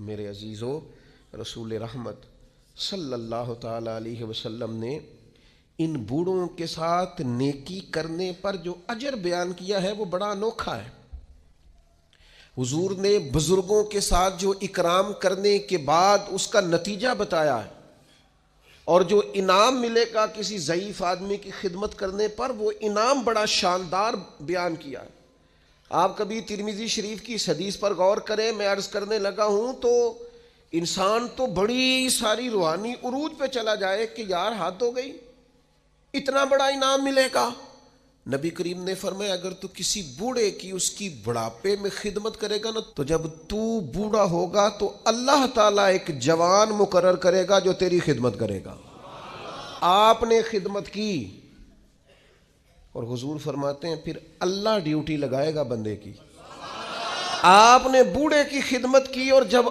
میرے عزیزو، رسول رحمت صلی اللہ تعالی علیہ وسلم نے ان بوڑھوں کے ساتھ نیکی کرنے پر جو اجر بیان کیا ہے وہ بڑا انوکھا ہے۔ حضور نے بزرگوں کے ساتھ جو اکرام کرنے کے بعد اس کا نتیجہ بتایا ہے، اور جو انعام ملے گا کسی ضعیف آدمی کی خدمت کرنے پر، وہ انعام بڑا شاندار بیان کیا ہے۔ آپ کبھی ترمذی شریف کی اس حدیث پر غور کریں، میں عرض کرنے لگا ہوں تو انسان تو بڑی ساری روحانی عروج پہ چلا جائے کہ یار حد ہو گئی، اتنا بڑا انعام ملے گا۔ نبی کریم نے فرمایا اگر تو کسی بوڑھے کی اس کی بڑھاپے میں خدمت کرے گا نا، تو جب تو بوڑھا ہوگا تو اللہ تعالیٰ ایک جوان مقرر کرے گا جو تیری خدمت کرے گا۔ آپ نے خدمت کی، اور حضور فرماتے ہیں پھر اللہ ڈیوٹی لگائے گا بندے کی۔ آپ نے بوڑھے کی خدمت کی، اور جب